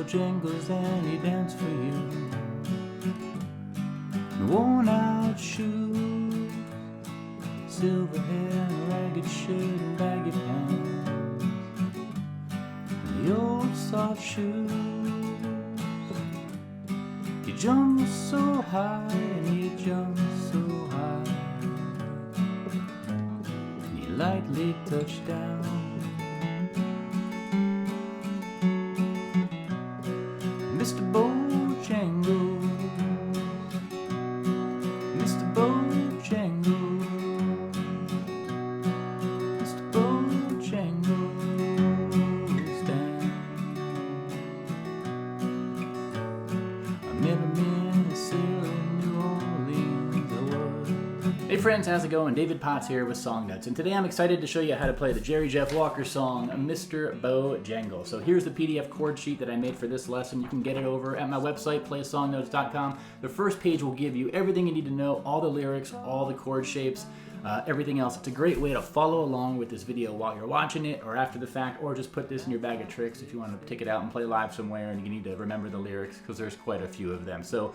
Bojangles and he danced for you. Worn out shoes, silver hair and ragged shirt and baggy pants, and the old soft shoes. He jumped so high and he jumped so high, and he lightly touched down. Mr. Bojangles, Mr. Bojangles, Mr. Bojangles down. I met him in a sail in New Orleans, I was. Hey friends, how's it going? David Potts here with Song Notes, and today I'm excited to show you how to play the Jerry Jeff Walker song, Mr. Bojangles. So here's the PDF chord sheet that I made for this lesson. You can get it over at my website, playsongnotes.com. The first page will give you everything you need to know, all the lyrics, all the chord shapes, everything else. It's a great way to follow along with this video while you're watching it or after the fact, or just put this in your bag of tricks if you want to take it out and play live somewhere and you need to remember the lyrics, because there's quite a few of them. So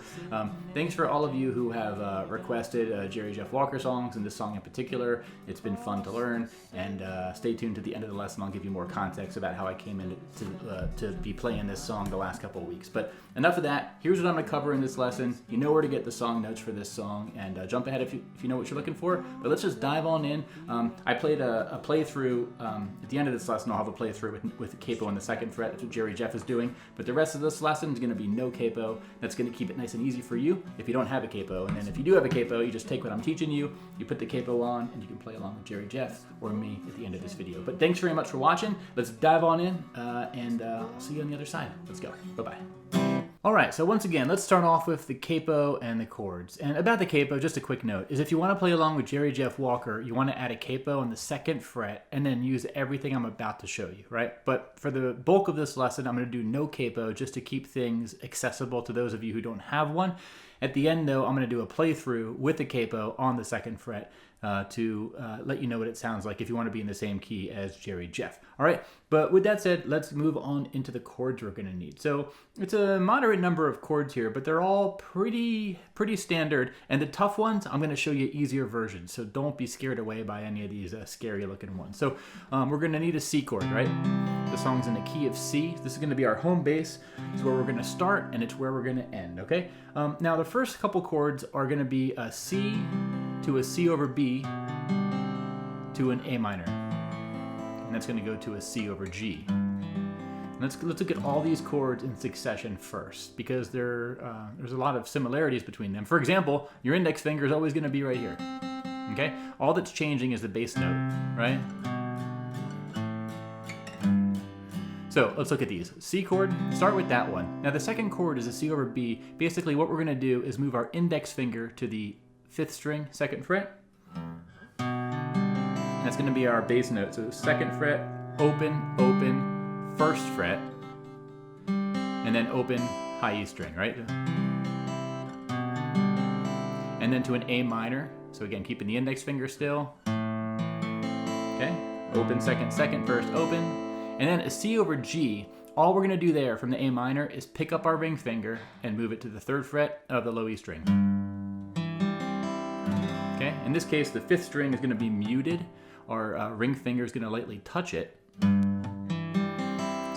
thanks for all of you who have requested Jerry Jeff Walker songs, and this song in particular. It's been fun to learn, and stay tuned to the end of the lesson. I'll give you more context about how I came in to be playing this song the last couple of weeks. But enough of that. Here's what I'm going to cover in this lesson. You know where to get the song notes for this song, and jump ahead if you know what you're looking for. But let's just dive on in. I played a playthrough. At the end of this lesson, I'll have a playthrough with the capo on the second fret. That's what Jerry Jeff is doing. But the rest of this lesson is going to be no capo. That's going to keep it nice and easy for you if you don't have a capo. And then if you do have a capo, you just take what I'm teaching you, you put the capo on, and you can play along with Jerry Jeff or me at the end of this video. But thanks very much for watching. Let's dive on in, and I'll see you on the other side. Let's go. Bye-bye. Alright, so once again, let's start off with the capo and the chords. And about the capo, just a quick note, is if you want to play along with Jerry Jeff Walker, you want to add a capo on the second fret and then use everything I'm about to show you, right? But for the bulk of this lesson, I'm going to do no capo just to keep things accessible to those of you who don't have one. At the end, though, I'm going to do a playthrough with the capo on the second fret to let you know what it sounds like if you want to be in the same key as Jerry Jeff. All right, but with that said, let's move on into the chords we're going to need. So it's a moderate number of chords here, but they're all pretty standard. And the tough ones, I'm going to show you easier versions. So don't be scared away by any of these scary looking ones. So we're going to need a C chord, right? The song's in the key of C. This is going to be our home base. It's where we're going to start, and it's where we're going to end, okay? Now the first couple chords are going to be a C to a C over B to an A minor. And that's going to go to a C over G. And let's look at all these chords in succession first, because there's a lot of similarities between them. For example, your index finger is always going to be right here. Okay? All that's changing is the bass note, right? So let's look at these. C chord, start with that one. Now the second chord is a C over B. Basically what we're going to do is move our index finger to the 5th string, 2nd fret. That's going to be our bass note. So 2nd fret, open, open, 1st fret, and then open, high E string, right? And then to an A minor. So again, keeping the index finger still. Okay, open, 2nd, 2nd, 1st, open. And then a C over G. All we're going to do there from the A minor is pick up our ring finger and move it to the 3rd fret of the low E string. Okay, in this case, the 5th string is going to be muted. Our ring finger is going to lightly touch it. So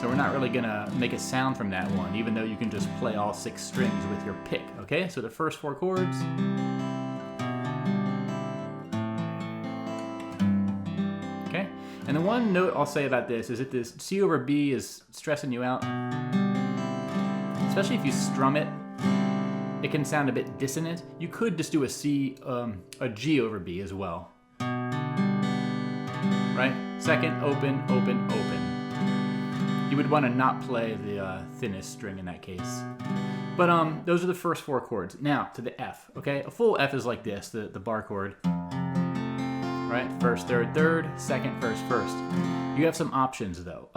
we're not really going to make a sound from that one, even though you can just play all 6 strings with your pick. Okay, so the first 4 chords. Okay, and the one note I'll say about this is that this C over B is stressing you out. Especially if you strum it, it can sound a bit dissonant. You could just do a G over B as well. Right? 2nd, open, open, open. You would want to not play the thinnest string in that case. But those are the first 4 chords. Now to the F, okay? A full F is like this, the bar chord. Right? 1st, 3rd, 3rd, 2nd, 1st, 1st. You have some options though,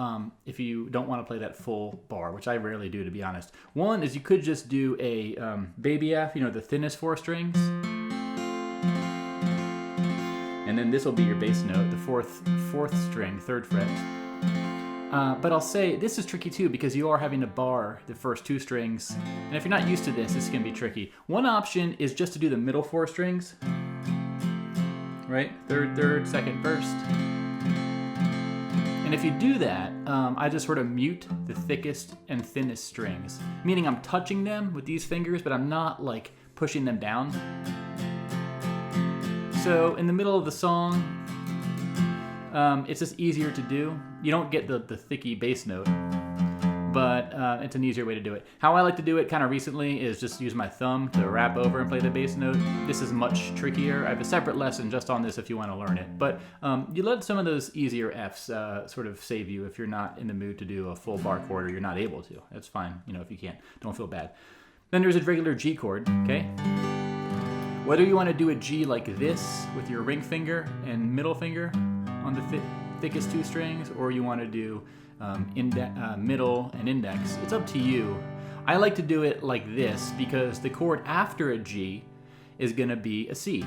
if you don't want to play that full bar, which I rarely do, to be honest. One is you could just do a baby F, you know, the thinnest 4 strings. And then this will be your bass note, the 4th string, 3rd fret. But I'll say this is tricky too because you are having to bar the first 2 strings. And if you're not used to this, this can be tricky. One option is just to do the middle 4 strings. Right? Third, third, second, first. And if you do that, I just sort of mute the thickest and thinnest strings. Meaning I'm touching them with these fingers, but I'm not like pushing them down. So in the middle of the song, it's just easier to do. You don't get the thicky bass note, but it's an easier way to do it. How I like to do it kind of recently is just use my thumb to rap over and play the bass note. This is much trickier. I have a separate lesson just on this if you want to learn it. But you let some of those easier Fs sort of save you if you're not in the mood to do a full bar chord or you're not able to. That's fine, if you can't. Don't feel bad. Then there's a regular G chord, okay? Whether you want to do a G like this with your ring finger and middle finger on the thickest 2 strings, or you want to do middle and index, it's up to you. I like to do it like this because the chord after a G is going to be a C.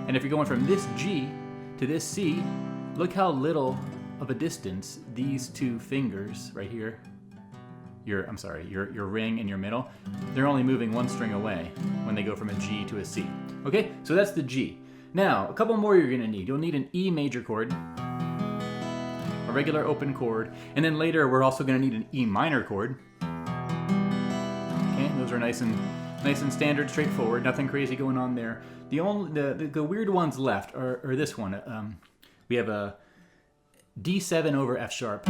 And if you're going from this G to this C, look how little of a distance these 2 fingers right here, your ring and your middle, they're only moving 1 string away when they go from a G to a C. Okay, so that's the G. Now, a couple more you're going to need. You'll need an E major chord, a regular open chord, and then later we're also going to need an E minor chord. Okay, those are nice and standard, straightforward, nothing crazy going on there. The weird ones left are this one. We have a D7 over F sharp.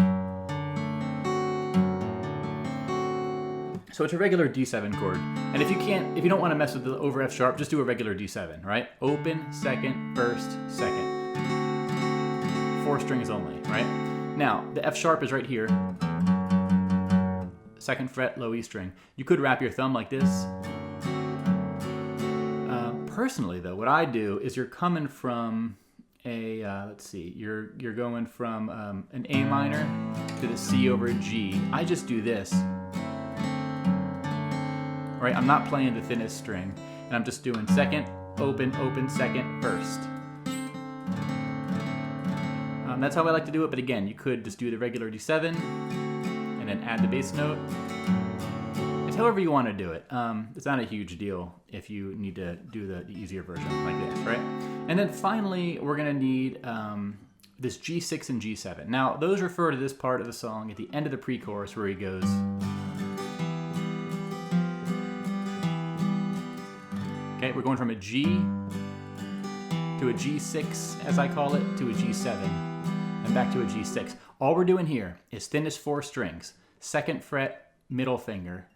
So it's a regular D7 chord. And if you don't want to mess with the over F sharp, just do a regular D7, right? Open, second, first, second. 4 strings only, right? Now, the F sharp is right here. 2nd fret, low E string. You could wrap your thumb like this. Personally though, what I do is you're coming from a, you're going from an A minor to the C over a G. I just do this. Right, I'm not playing the thinnest string, and I'm just doing second, open, open, second, first. That's how I like to do it, but again, you could just do the regular D7, and then add the bass note. It's however you want to do it. It's not a huge deal if you need to do the easier version like this, right? And then finally, we're going to need this G6 and G7. Now, those refer to this part of the song at the end of the pre-chorus where he goes... Okay, we're going from a G to a G6, as I call it, to a G7, and back to a G6. All we're doing here is thinnest 4 strings, 2nd fret, middle finger,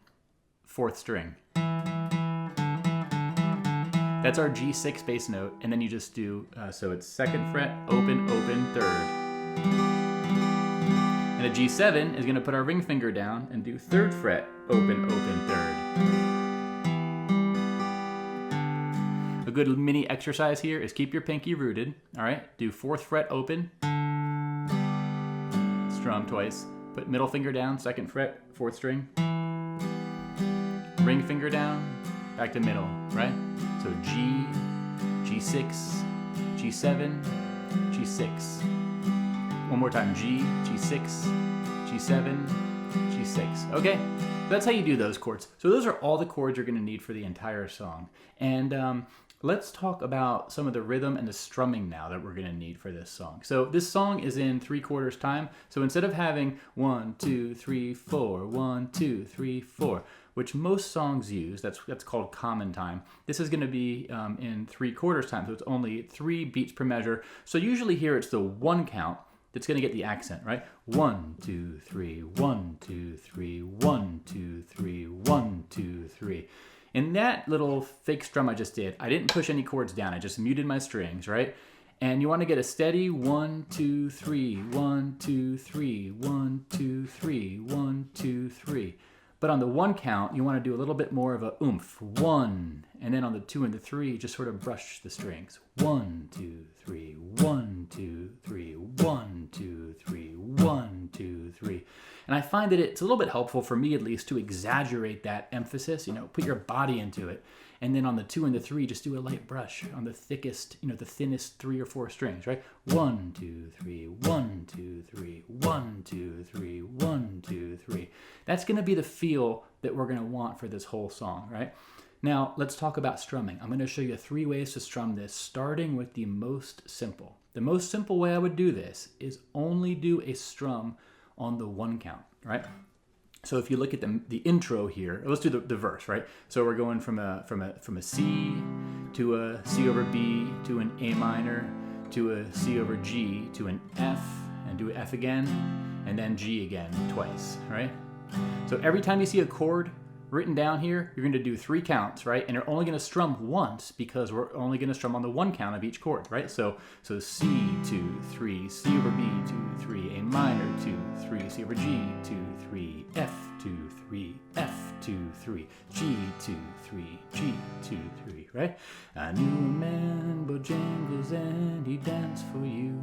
4th string. That's our G6 bass note, and then you just do, so it's 2nd fret, open, open, 3rd. And a G7 is going to put our ring finger down and do 3rd fret, open, open, 3rd. A good mini exercise here is keep your pinky rooted, all right? Do 4th fret open, strum twice, put middle finger down, 2nd fret, 4th string, ring finger down, back to middle, right? So G, G6, G7, G6. One more time, G, G6, G7, G6. Okay, that's how you do those chords. So those are all the chords you're gonna need for the entire song. And let's talk about some of the rhythm and the strumming now that we're gonna need for this song. So this song is in 3/4 time. So instead of having 1, 2, 3, 4, 1, 2, 3, 4, which most songs use, that's called common time. This is gonna be in 3/4 time, so it's only 3 beats per measure. So usually here it's the 1 count that's gonna get the accent, right? 1, 2, 3, 1, 2, 3, 1, 2, 3, 1, 2, 3. In that little fake strum I just did, I didn't push any chords down. I just muted my strings, right? And you want to get a steady 1, 2, 3, 1, 2, 3, 1, 2, 3, 1, 2, 3. But on the 1 count, you want to do a little bit more of a oomph. 1, and then on the 2 and the 3, just sort of brush the strings. 1, 2, 3, 1, 2, 3, 1, 2, 3, 1, 2, 3. And I find that it's a little bit helpful, for me at least, to exaggerate that emphasis, put your body into it. And then on the 2 and the 3, just do a light brush on the thickest, the thinnest 3 or 4 strings, right? 1, 2, 3, 1, 2, 3, 1, 2, 3, 1, 2, 3. That's going to be the feel that we're going to want for this whole song, right? Now, let's talk about strumming. I'm going to show you 3 ways to strum this, starting with the most simple. The most simple way I would do this is only do a strum on the 1 count, right? So if you look at the intro here, let's do the verse, right? So we're going from a C to a C over B to an A minor to a C over G to an F, and do F again, and then G again twice, right? So every time you see a chord written down here, you're going to do 3 counts, right? And you're only going to strum once because we're only going to strum on the 1 count of each chord, right? So C, 2, 3, C over B, 2, 3, A minor, 2, 3, C over G, 2, 3, F, 2, 3, F, 2, 3, G, 2, 3, G, 2, 3, right? I knew a man, Bojangles, and he danced for you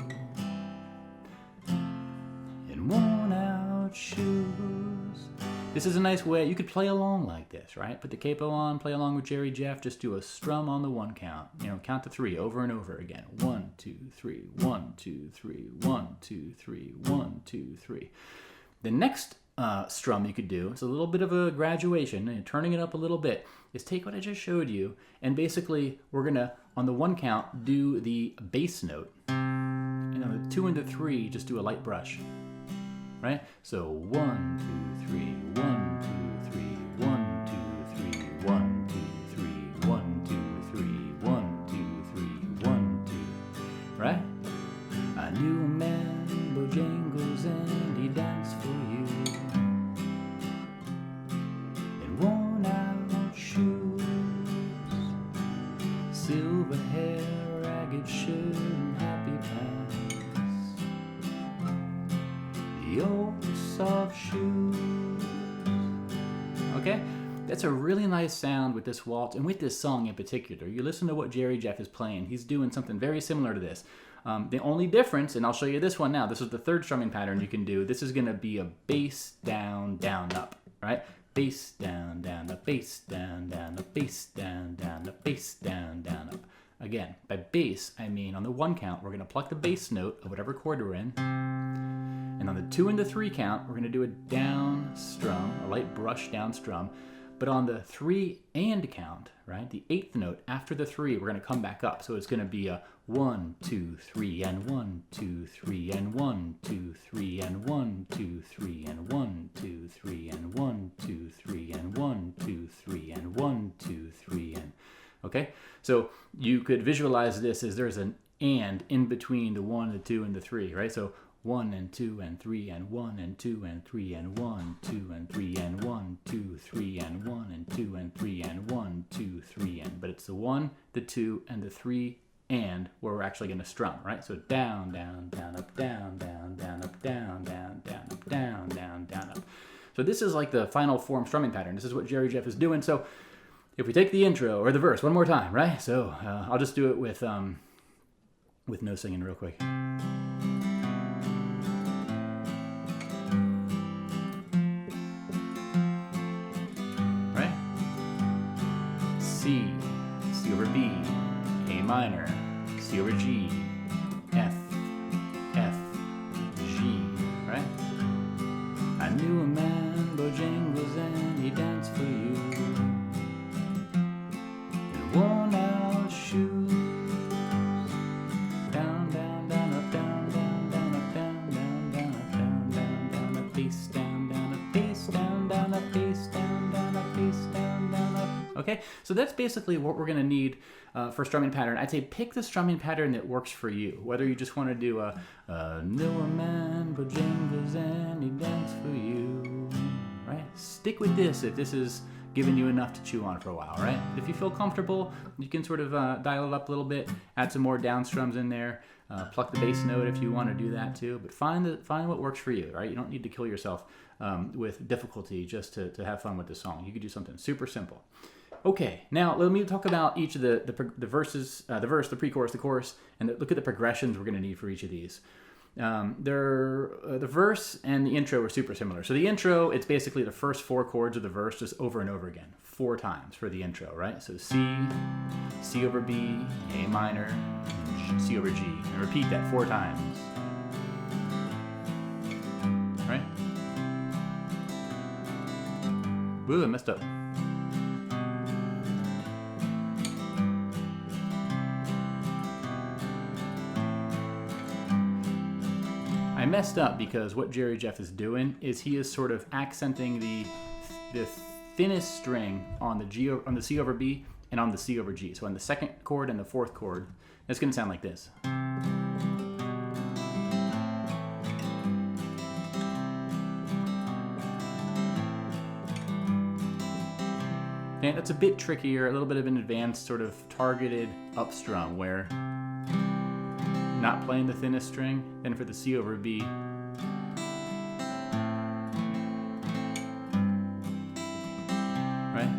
in worn out shoes. This is a nice way, you could play along like this, right? Put the capo on, play along with Jerry Jeff, just do a strum on the 1 count. Count to 3 over and over again. 1, 2, 3, 1, 2, 3, 1, 2, 3, 1, 2, 3. The next strum you could do, it's a little bit of a graduation, and turning it up a little bit, is take what I just showed you, and basically we're gonna, on the 1 count, do the bass note. And on the 2 and the 3, just do a light brush. Right? So 1, 2, 3, 1, 2, 3, 1, 2, 3, 1, 2, 3, 1, 2, 3, 1, 2, 3, 1, 2. Right? I knew a man, Bojangles, and he danced for you in worn out shoes, silver hair, ragged shirt, and happy pants. Your soft shoes. Okay? That's a really nice sound with this waltz and with this song in particular. You listen to what Jerry Jeff is playing. He's doing something very similar to this. The only difference, and I'll show you this one now. This is the 3rd strumming pattern you can do. This is going to be a bass, down, down, up. Right? Bass, down, down, up, bass, down, down, up, bass, down, down, up, bass, down, down, up. Again, by bass, I mean on the 1 count, we're going to pluck the bass note of whatever chord we're in. And on the 2 and the 3 count, we're going to do a down strum, a light brush down strum. But on the 3 and count, right, the 8th note after the 3, we're going to come back up. So it's going to be a 1, 2, 3, and 1, 2, 3, and 1, 2, 3, and 1, 2, 3, and 1, 2, 3, and 1, 2, 3, and 1, 2, 3, and 1, 2, 3, and... Okay? So you could visualize this as there's an and in between the 1, the 2, and the 3, right? So 1 and 2 and 3 and 1 and 2 and 3 and 1, 2 and 3 and 1, 2, 3 and 1 and 2 and 3 and 1, 2, 3 and... But it's the 1, the 2, and the 3 and where we're actually going to strum, right? So down, down, down, up, down, down, down, up, down, down, down, up, down, down, down, up. So this is like the final form strumming pattern. This is what Jerry Jeff is doing. So if we take the intro or the verse one more time, right? So I'll just do it with no singing real quick. Right? C, C over B, A minor, C over G, F, F, G, right? I knew a man, Bojangles, and he danced for you in worn out shoes. Down, down, down, up, down, down, down, up, down, down, down, up, down, down, down, up, bass, down, down, up, bass, down, down, up, bass, down, down, up, bass, down, down, up. Okay, so that's basically what we're going to need for strumming pattern. I'd say pick the strumming pattern that works for you. Whether you just want to do a knew a man, Bojangles, and he danced for you, right? Stick with this if this is giving you enough to chew on for a while, right? If you feel comfortable, you can sort of dial it up a little bit, add some more down strums in there, pluck the bass note if you want to do that too. But find what works for you, right? You don't need to kill yourself with difficulty just to have fun with the song. You could do something super simple. Okay, now let me talk about each of the verses, the verse, the pre-chorus, the chorus, and look at the progressions we're going to need for each of these. The verse and the intro are super similar. So the intro, it's basically the first 4 chords of the verse just over and over again, 4 times for the intro, right? So C, C over B, A minor, C over G, and repeat that 4 times. Right? Ooh, I messed up. I messed up because what Jerry Jeff is doing is he is sort of accenting the thinnest string on the C over B and on the C over G. So on the 2nd chord and the 4th chord, it's going to sound like this. And it's a bit trickier, a little bit of an advanced sort of targeted up strum where not playing the thinnest string, then for the C over B. Right?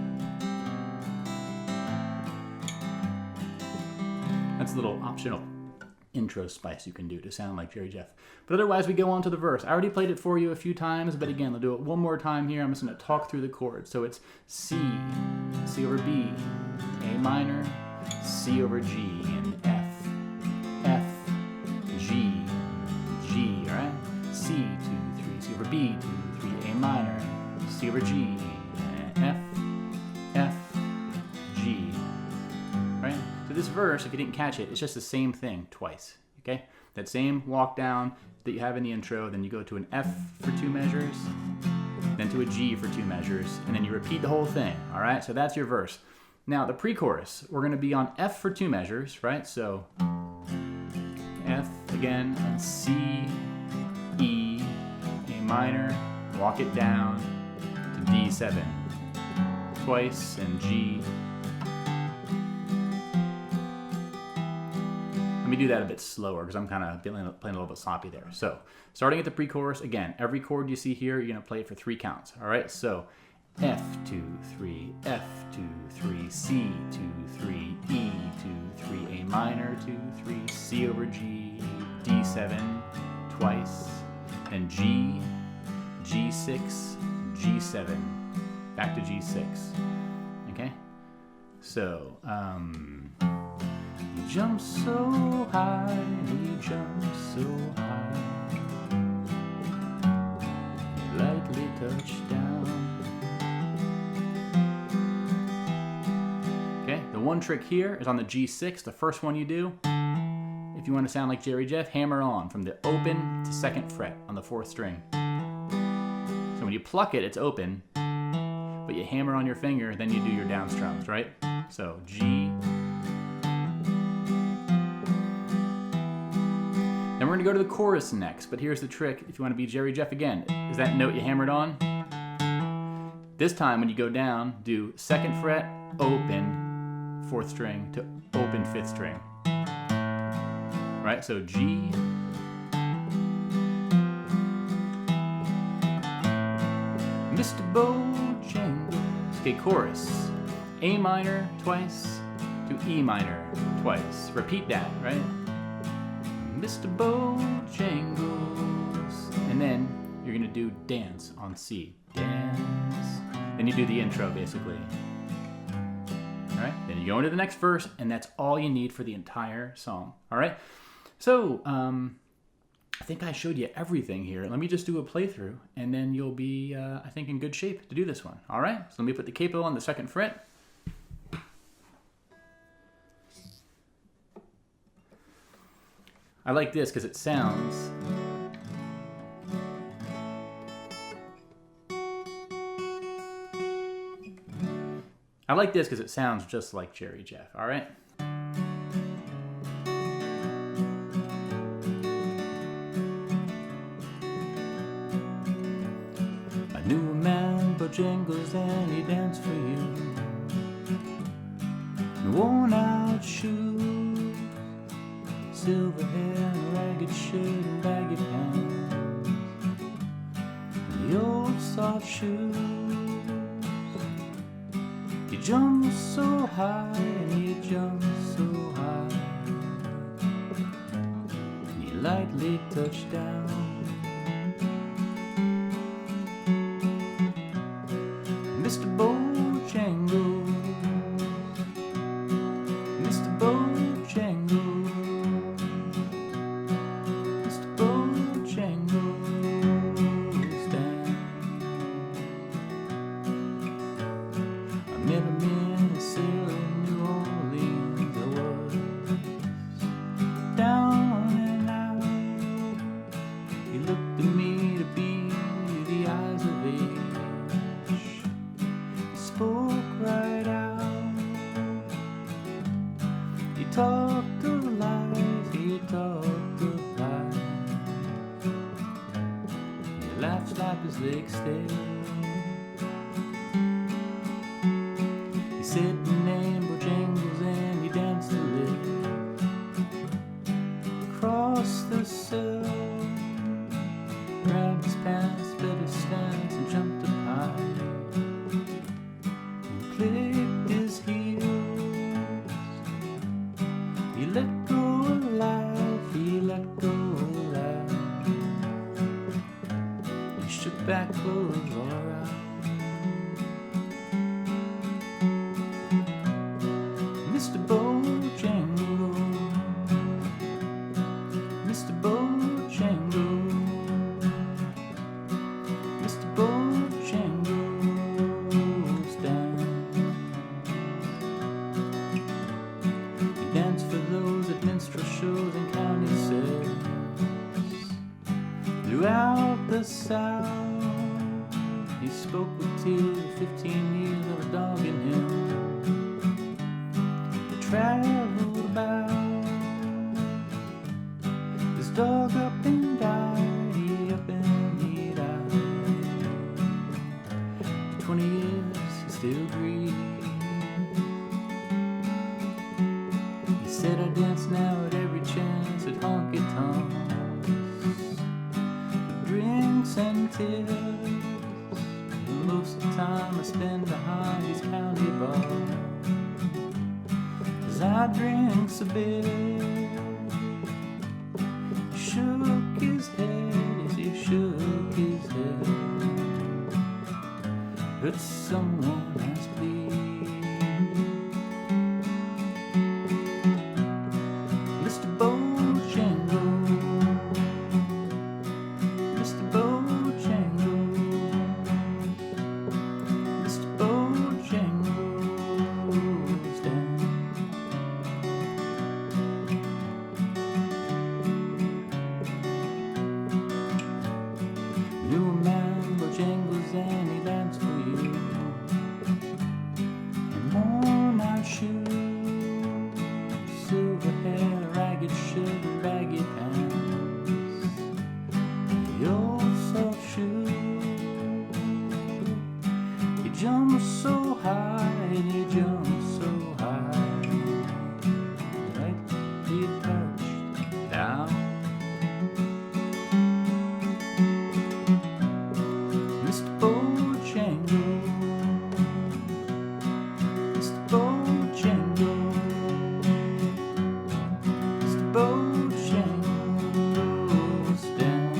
That's a little optional intro spice you can do to sound like Jerry Jeff. But otherwise, we go on to the verse. I already played it for you a few times, but again, I'll do it one more time here. I'm just going to talk through the chords. So it's C, C over B, A minor, C over G, and F, F, G, G, all right? C, 2, 3, C over B, 2, 3, A minor, C over G, F, F, G, right? So this verse, if you didn't catch it, it's just the same thing twice, okay? That same walk down that you have in the intro, then you go to an F for 2 measures, then to a G for 2 measures, and then you repeat the whole thing, all right? So that's your verse. Now, the pre-chorus, we're gonna be on F for 2 measures, right? So F again, and C, E, A minor, walk it down to D7 twice, and G. Let me do that a bit slower because I'm kind of playing a little bit sloppy there. So starting at the pre-chorus, again, every chord you see here, you're gonna play it for 3 counts, all right? So F, 2, 3, F, 2, 3, C, 2, 3, E, 2, 3, A minor, 2, 3, C over G, D7 twice, then G, G6, G7, back to G6, okay? So, he jumps so high, he jumps so high, he lightly touched down. The one trick here is on the G6, the first one you do. If you want to sound like Jerry Jeff, hammer on from the open to 2nd fret on the 4th string. So when you pluck it, it's open, but you hammer on your finger, then you do your down strums, right? So G. Then we're going to go to the chorus next, but here's the trick if you want to be Jerry Jeff again. Is that note you hammered on? This time when you go down, do 2nd fret, open, 4th string to open 5th string. Right? So G, Mr. Bojangles. Okay, chorus. A minor twice to E minor twice. Repeat that, right? Mr. Bojangles. And then you're gonna do dance on C. Dance. Then you do the intro basically. All right, then you go into the next verse, and that's all you need for the entire song. All right, so I think I showed you everything here. Let me just do a playthrough, and then you'll be, I think, in good shape to do this one. All right, so let me put the capo on the 2nd fret. I like this because it sounds... I like this because it sounds just like Jerry Jeff, all right? I knew a man, Bojangles, and he danced for you. Worn out shoes, silver hair, and a ragged shirt and baggy pants. And the old soft shoes. He jumped so high, and he jumped so high, and he lightly touched down. Mr. Bojangles, Mr. Bojangles, Mr. Bojangles down. I met him in a sail in New Orleans. I was down and out. He looked at me to be the eyes of age, spoke right out. He talked of life, he talked of life. He laughed, slapped his legs still. He said the name Bojangles and he danced a little across the sill, grabbed his pants, bet his stance, and jumped up high. He clicked his heels. He let go of life, he let go of life. He shook back clothes all right. Mr. Bojangles, Mr. Bojangles, Mr. Bojangles down. He danced for those at minstrel shows and county sales throughout the South. He spoke with tears of 15 years of a dog in him. He traveled about. His dog up and died, he up and he died. 20 years, he still breathes. He said I dance now at every chance at honky-tonks, drinks and tears. Most of the time I spend behind these county bars, 'cause I drinks a bit. He shook his head as he shook his head. But someone has bleed. Mr. Bojangles, Mr. Bojangles, Mr. Bojangles down. Knew a man, Bojangles, and he danced for you. And worn out shoes, silver hair, ragged shirt, and baggy pants. The old soft shoes. He jumped so high, and he jumped so high. Like he touched down. Mr. Bojangles, Mr. Bojangles, Mr. Bojangles down.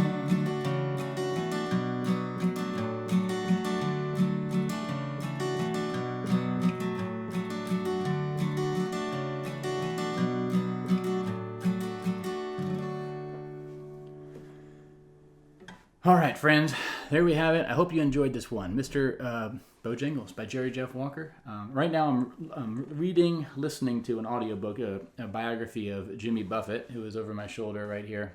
All right, friends, there we have it. I hope you enjoyed this one, Mr. Bojangles by Jerry Jeff Walker. Right now I'm listening to an audiobook, a biography of Jimmy Buffett, who is over my shoulder right here.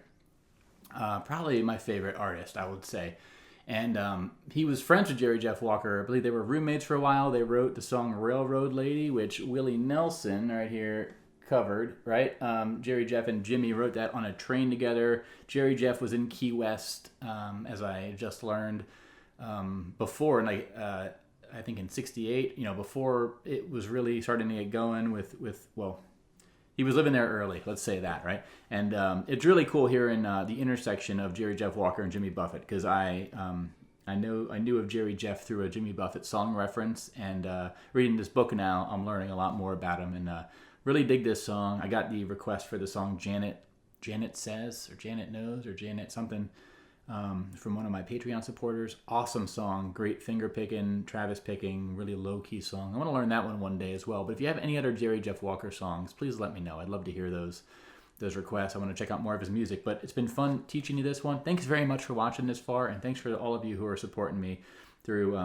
Probably my favorite artist, I would say. And he was friends with Jerry Jeff Walker. I believe they were roommates for a while. They wrote the song Railroad Lady, which Willie Nelson right here covered, right? Jerry Jeff and Jimmy wrote that on a train together. Jerry Jeff was in Key West, as I just learned, before, like, I think in 68, before it was really starting to get going with well, he was living there early, let's say that, right? And it's really cool here in the intersection of Jerry Jeff Walker and Jimmy Buffett, because I knew of Jerry Jeff through a Jimmy Buffett song reference, and reading this book now, I'm learning a lot more about him, and really dig this song. I got the request for the song Janet Janet Says or Janet Knows or Janet something from one of my Patreon supporters. Awesome song, great finger picking, Travis picking, really low key song. I want to learn that one day as well. But if you have any other Jerry Jeff Walker songs, please let me know. I'd love to hear those requests. I want to check out more of his music. But it's been fun teaching you this one. Thanks very much for watching this far, and thanks for all of you who are supporting me through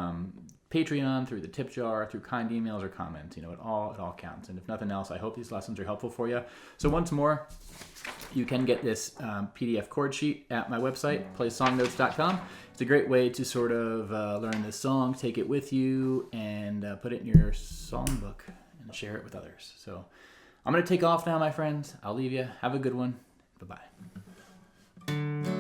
Patreon, through the tip jar, through kind emails or comments. You know, it all counts. And if nothing else, I hope these lessons are helpful for you. So once more, you can get this PDF chord sheet at my website, playsongnotes.com. It's a great way to sort of learn this song, take it with you, and put it in your songbook and share it with others. So I'm going to take off now, my friends. I'll leave you. Have a good one. Bye-bye.